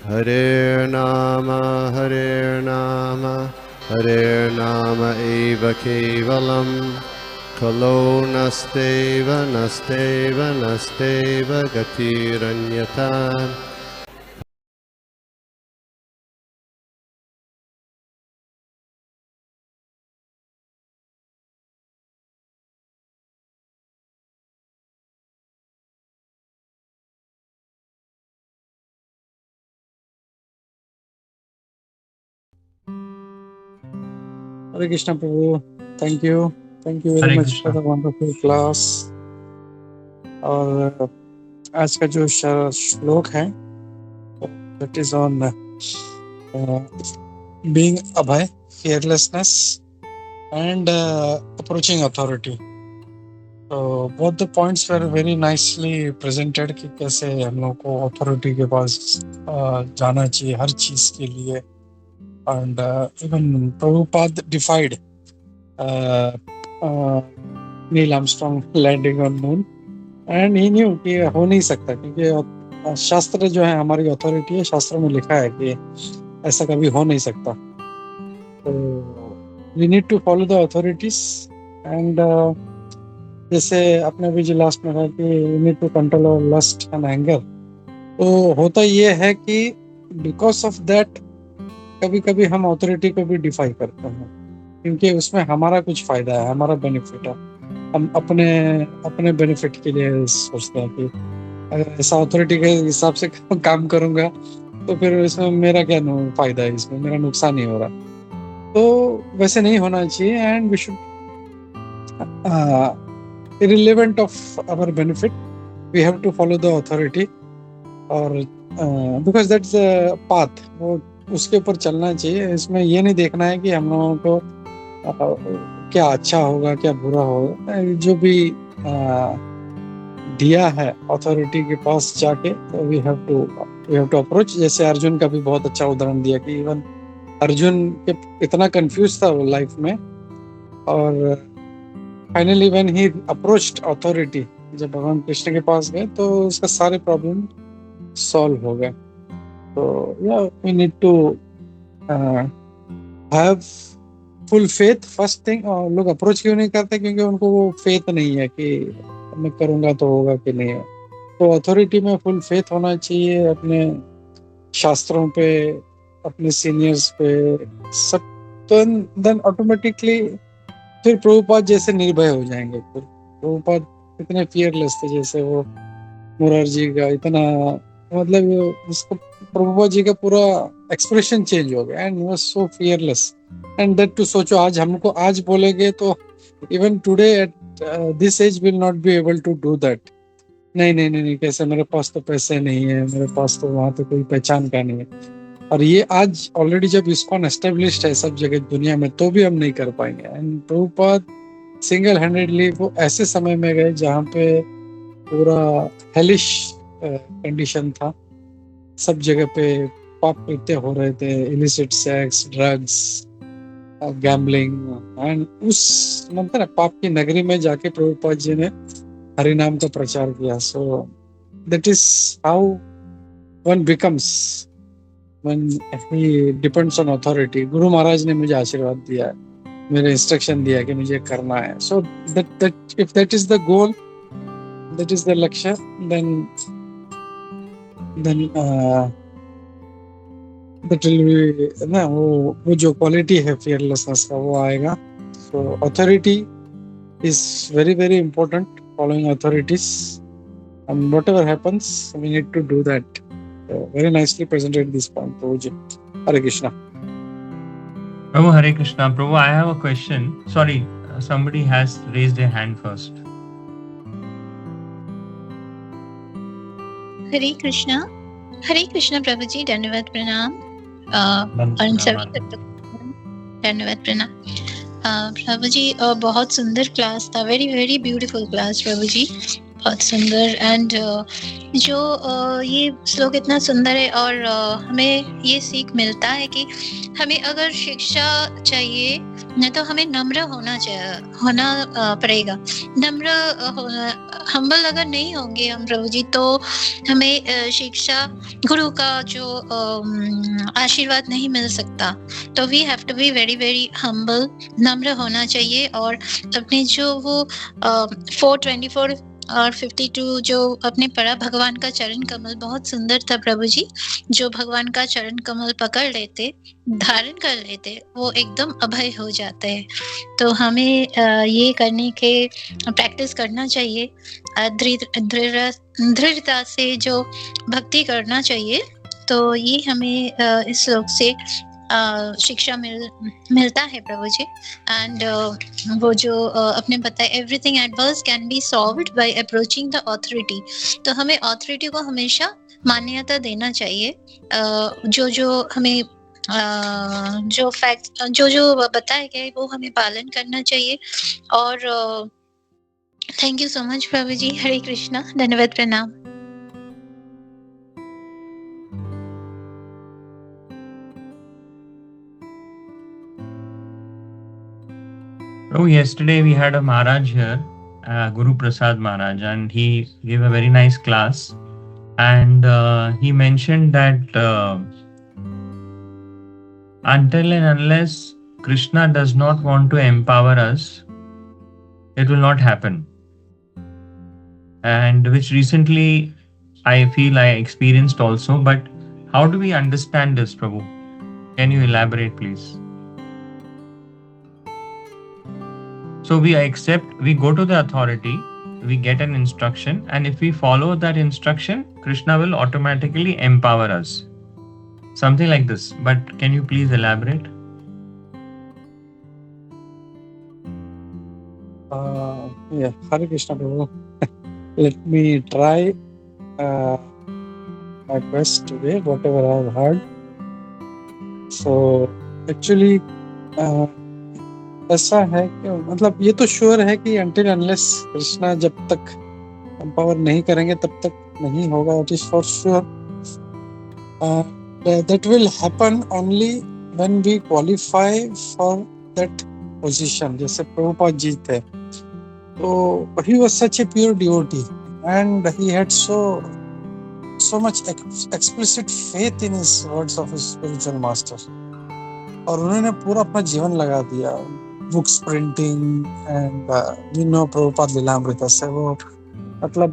Hare Nama eva kevalam, kalo nasteva nasteva nasteva gatiranyata. Hare Krishna Prabhu, thank you very Hare much Krishna. for the wonderful class. और आज का जो श्लोक है that is on being abhay, fearlessness and approaching authority. So both the points were very nicely presented कि कैसे हम लोग को authority के पास जाना चाहिए हर चीज के लिए. And even Prabhupada defied Neil Armstrong landing on moon, and he knew कि हो नहीं सकता क्योंकि शास्त्र जो है हमारी अथॉरिटी है. शास्त्र में लिखा है कि ऐसा कभी हो नहीं सकता. तो we need to follow the authorities and जैसे आपने अभी जो लास्ट में कहा कि we need to control our lust and anger. तो होता ये है कि because of that कभी कभी हम अथॉरिटी को भी डिफाई करते हैं क्योंकि उसमें हमारा कुछ फायदा है, हमारा बेनिफिट है. हम अपने बेनिफिट के लिए सोचते हैं कि अगर ऐसा अथॉरिटी के हिसाब से काम करूंगा तो फिर इसमें मेरा क्या फायदा है, इसमें मेरा नुकसान ही हो रहा. तो वैसे नहीं होना चाहिए. And we should irrelevant of our benefit we have to follow the authority और because that's the path, वो उसके ऊपर चलना चाहिए. इसमें ये नहीं देखना है कि हम लोगों को क्या अच्छा होगा क्या बुरा होगा. जो भी दिया है अथॉरिटी के पास जाके तो वी हैव टू अप्रोच. जैसे अर्जुन का भी बहुत अच्छा उदाहरण दिया कि इवन अर्जुन के इतना कंफ्यूज था वो लाइफ में और finally when he approached authority, जब भगवान कृष्ण के पास गए तो उसका सारे प्रॉब्लम सॉल्व हो गए. तो या we need to have full faith. First thing, लोग अप्रोच क्यों नहीं करते क्योंकि उनको वो फेथ नहीं है कि मैं करूंगा तो होगा कि नहीं. तो अथॉरिटी में फुल फेथ होना चाहिए, अपने शास्त्रों पे, अपने सीनियर्स पे सब. तो देन ऑटोमेटिकली फिर प्रभुपाद जैसे निर्भय हो जाएंगे. फिर प्रभुपाद इतने फियरलेस थे, जैसे वो मुरारजी का इतना मतलब उसको प्रभुपाद जी का पूरा एक्सप्रेशन चेंज हो गया and was so fearless. And that too सोचो आज हमको आज बोलेंगे तो even today at this age will not be able to do that. नहीं कैसे, मेरे पास तो पैसे नहीं है, मेरे पास तो वहां पे कोई पहचान का नहीं है. और ये आज ऑलरेडी जब इस्कॉन एस्टेब्लिश्ड है सब जगह दुनिया में तो भी हम नहीं कर पाएंगे. एंड प्रभुपाद सिंगल हैंडेडली वो ऐसे समय में गए जहाँ पे पूरा हेलिश कंडीशन था. सब जगह पे पाप कृत्य हो रहे थे, illicit sex, drugs, gambling. And उस मतलब ना पाप की नगरी में जाके प्रभुपाद जी ने हरि नाम का प्रचार किया. So that is how one becomes when he depends on authority. Guru Maharaj ने मुझे आशीर्वाद दिया है, मेरे इंस्ट्रक्शन दिया है कि मुझे करना है. So that if that is the goal, that is the लक्ष्य, then that will be ना वो जो क्वालिटी है fearlessness का वो आएगा. So authority is very very important. Following authorities and whatever happens we need to do that. Very nicely presented this point, Prabhuji. Hare Krishna. Prabhu, Hare Krishna. Prabhu, I have a question. Sorry, somebody has raised their hand first. हरे कृष्णा प्रभु जी, धन्यवाद प्रणाम. धन्यवाद प्रणाम प्रभु जी. बहुत सुंदर class था, very very beautiful class प्रभु जी. बहुत सुंदर। And जो ये श्लोक इतना सुंदर है और हमें ये सीख मिलता है कि हमें अगर शिक्षा चाहिए नहीं तो हमें नम्र होना पड़ेगा। नम्र हम्बल अगर नहीं होंगे हम प्रभु जी तो हमें शिक्षा गुरु का जो आशीर्वाद नहीं मिल सकता। तो we have to be very very humble, नम्र होना चाहिए। और अपने जो वो 424 और 52 जो अपने पढ़ा, भगवान का चरण कमल बहुत सुंदर था प्रभु जी। जो भगवान का चरण कमल पकड़ लेते, धारण कर लेते, वो एकदम अभय हो जाते हैं। तो हमें ये करने के प्रैक्टिस करना चाहिए, दृढ़ता से जो भक्ति करना चाहिए। तो ये हमें इस श्लोक से शिक्षा मिलता है प्रभु जी। एंड वो जो अपने बताए, everything adverse can be solved by approaching the authority. तो हमें अथॉरिटी को हमेशा मान्यता देना चाहिए। जो हमें जो फैक्ट जो बताया गया है वो हमें पालन करना चाहिए। और थैंक यू सो मच प्रभु जी। हरे कृष्णा, धन्यवाद, प्रणाम। Oh, yesterday we had a Maharaj here, Guru Prasad Maharaj, and he gave a very nice class. And he mentioned that until and unless Krishna does not want to empower us, it will not happen. And which recently I feel I experienced also. But how do we understand this, Prabhu? Can you elaborate, please? So we go to the authority, we get an instruction, and if we follow that instruction, Krishna will automatically empower us. Something like this. But can you please elaborate? Yeah, Hare Krishna Prabhu. Let me try my best today, whatever I have heard. So actually ऐसा है कि मतलब ये तो sure है कि until unless Krishna जब तक एम्पावर नहीं करेंगे तब तक नहीं होगा। It is for sure. That will happen only when we qualify for that position. जैसे प्रभुपाद जी थे, तो he was such a pure devotee and he had so much explicit faith in his words of his spiritual master। और उन्होंने पूरा अपना जीवन लगा दिया books printing and Prabhupada Lilamrita से। वो मतलब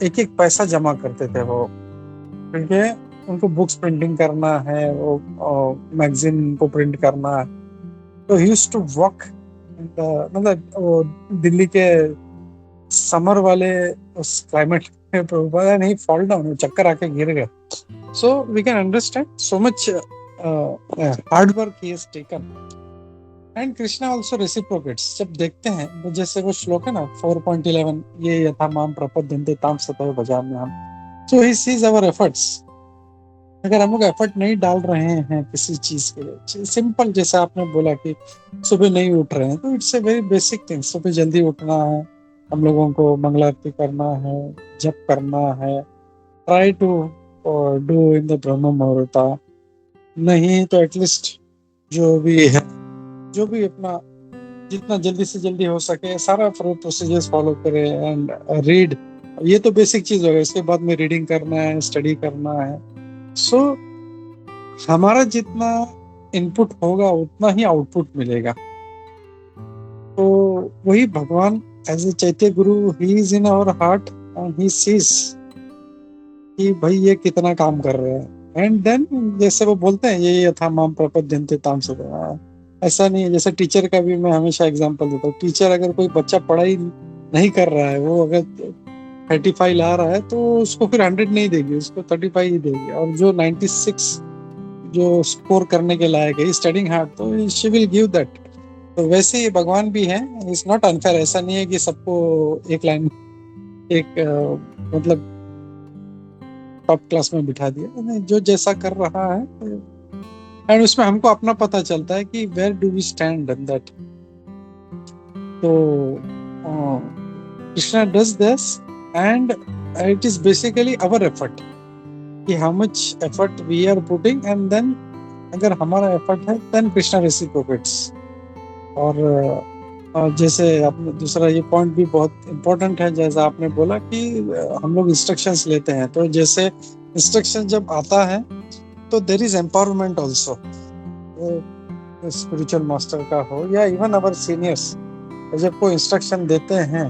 एक एक पैसा जमा करते थे वो, क्योंकि उनको बुक्स प्रिंटिंग करना है, वो मैगजीन को प्रिंट करना है। तो ही यूज्ड टू वॉक, मतलब दिल्ली के समर वाले उस क्लाइमेट में प्रभुपाद नहीं फॉल डाउन, चक्कर आके गिर गए। So we can understand so much hard work he has taken and Krishna also reciprocates. जब देखते हैं वो, जैसे वो श्लोक है ना 4.11, ये यथा माम प्रपद्यन्ते ताम सतः भजाम्यहम् हम। सो ही सीज आवर एफर्ट्स। अगर हम लोग एफर्ट नहीं डाल रहे हैं किसी चीज के लिए, सिंपल जैसा आपने बोला कि सुबह नहीं उठ रहे हैं, तो it's a very basic thing. सुबह जल्दी उठना है, हम लोगों को मंगलारती करना है, जप करना है, try to do in the brahma muhurta. नहीं तो एटलीस्ट जो भी अपना जितना जल्दी से जल्दी हो सके सारा प्रोसीजर्स फॉलो करे एंड रीड। ये तो बेसिक चीज होगा। इसके बाद में रीडिंग करना है, स्टडी करना है। सो हमारा जितना इनपुट होगा उतना ही आउटपुट मिलेगा। तो वही भगवान as a chaitya guru, he is in our heart and he sees कि भाई ये कितना काम कर रहे हैं। एंड देन जैसे वो बोलते हैं, ये यथा माम प्रपद्यन्ते ताम सतः। ऐसा नहीं है, जैसे टीचर का भी मैं हमेशा एग्जांपल देता हूँ। टीचर अगर कोई बच्चा पढ़ाई नहीं कर रहा है, वो अगर 35 ला रहा है तो उसको फिर 100 नहीं देगी, उसको 35 ही देगी। और जो 96 जो स्कोर करने के लायक है, स्टडीइंग हार्ड, तो शी विल गिव दैट। तो वैसे ही भगवान भी है, इट्स नॉट अनफेयर। ऐसा नहीं है कि सबको एक लाइन मतलब टॉप क्लास में बिठा दिया। जो जैसा कर रहा है, एंड उसमें हमको अपना पता चलता है कि where do we stand in that. तो Krishna does this, and it is basically our effort कि how much effort we are putting, and then अगर हमारा effort है then Krishna reciprocates. और जैसे आपने दूसरा ये पॉइंट भी बहुत इम्पोर्टेंट है, जैसा आपने बोला कि हम लोग इंस्ट्रक्शंस लेते हैं, तो जैसे इंस्ट्रक्शन जब आता है तो there is empowerment also, spiritual master का हो या इवन अवर सीनियर्स, जब कोई इंस्ट्रक्शन देते हैं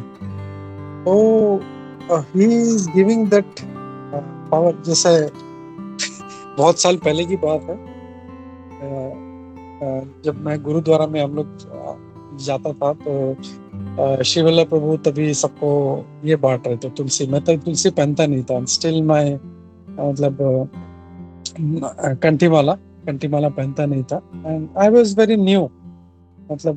तो he is giving that power. जैसे बहुत साल पहले की बात है, जब मैं गुरुद्वारा में हम लोग जाता था तो शिवल्लभ प्रभु तभी सबको ये बांट रहे थे तुलसी. मैं तो तुलसी पहनता नहीं था, स्टिल माय मतलब कंठीमाला पहनता नहीं था, and I was very new, मतलब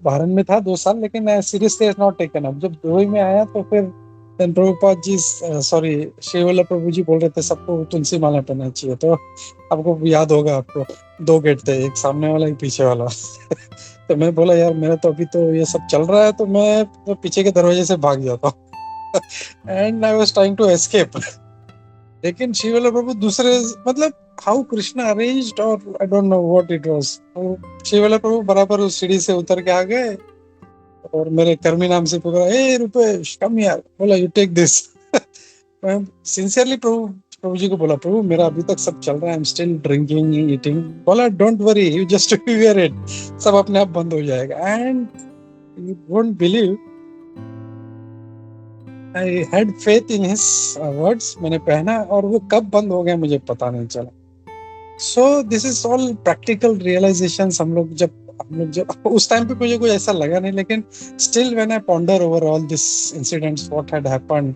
भारत में था 2 साल, लेकिन I seriously has not taken up. जब दुबई में आया तो फिर प्रभुपाद जी शिवल्लभ प्रभु जी बोल रहे थे सबको तुलसी माला पहनना चाहिए. तो आपको याद होगा, आपको 2 गेट थे, एक सामने वाला एक पीछे वाला. तो मैं बोला यार मेरा तो अभी तो ये सब चल रहा है, तो मैं तो पीछे के दरवाजे से भाग जाता हूँ. And I was trying to escape. लेकिन शिवल्लभ प्रभु दूसरे, मतलब हाउ कृष्णा अरेंज्ड, और I don't know what it was. Shivallabh Prabhu बराबर उस सीढ़ी से उतर के आ गए और मेरे कर्मी नाम से पुकारा, ए रुपेश कम यार, बोला यू टेक दिस. मैं सिंसियरली प्रभु जी को बोला, प्रभु मेरा अभी तक सब चल रहा है, I am still drinking eating. बोला don't worry, you just wear it, सब अपने आप बंद हो जाएगा. And you won't believe, I had faith in his words. मैंने पहना और वो कब बंद हो गया मुझे पता नहीं चला. So this is all practical realisations. हम लोग जब उस टाइम पे मुझे कुछ ऐसा लगा नहीं, लेकिन still when I ponder over all this incidents, what had happened,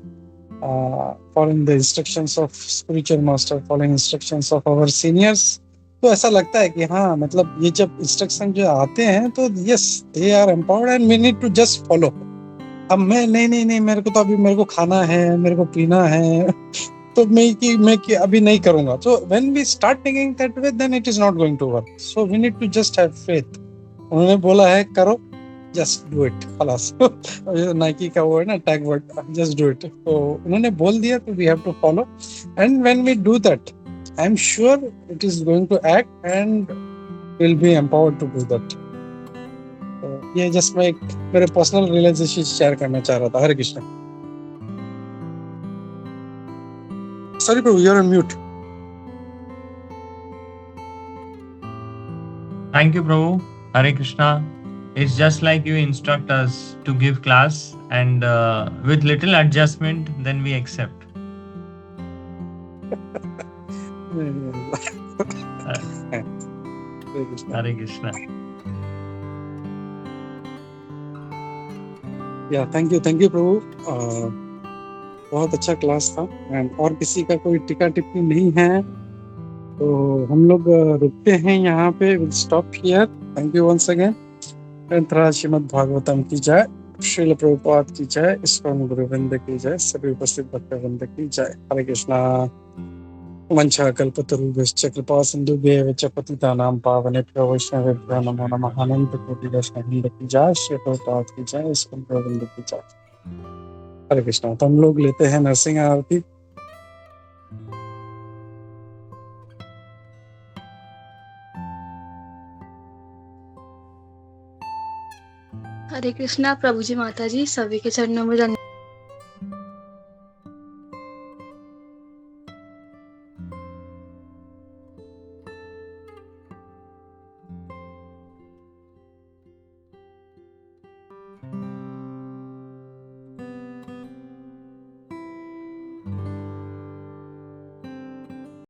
following the instructions of spiritual master, following instructions of our seniors, तो ऐसा लगता है कि हाँ, मतलब ये जब इंस्ट्रक्शन जो आते हैं तो yes they are empowered and we need to just follow. अब मैं नहीं मेरे को तो अभी मेरे को खाना है, मेरे को पीना है, तो मैं अभी नहीं करूंगा. So when we start thinking that way, then it is not going to work. So we need to just have faith. उन्होंने बोला है करो, just do it, खलास. नाइकी का वो है ना tag word, just do it. तो उन्होंने बोल दिया तो we have to follow. And when we do that, I am sure it is going to act and will be empowered to do that. तो ये just मैं एक मेरे पर्सनल रियलाइजेशन शेयर करना चाह रहा था. हरे Krishna. Sorry, Prabhu, you're on mute. Thank you, Prabhu. Hare Krishna. It's just like you instruct us to give class, and with little adjustment, then we accept. Hare Krishna. Yeah, thank you, Prabhu. बहुत अच्छा class था. And और किसी का कोई टीका टिप्पणी नहीं है तो हम लोग रुकते हैं यहाँ पे. Will stop here. Thank you once again. ग्रंथराज श्रीमद् भागवतम की जय, श्रील प्रभुपाद की जय, इस्कॉन गुरुवृंद की जय, सभी उपस्थित भक्तवृंद की जय. हरे कृष्णा. वंशा कल्पतरुभ्यश्च कृपा सिन्धुभ्येव च पतितानां पावनेभ्यो वैष्णवेभ्यो नमो नमः. अनंत कोटि वैष्णववृंद की जय, श्री प्रभुपाद की जय, इस्कॉन गुरुवृंद की जय. हरे कृष्णा. तो हम लोग लेते हैं नरसिंह आरती. हरे कृष्णा. प्रभु जी, माता जी, सभी के चरणों में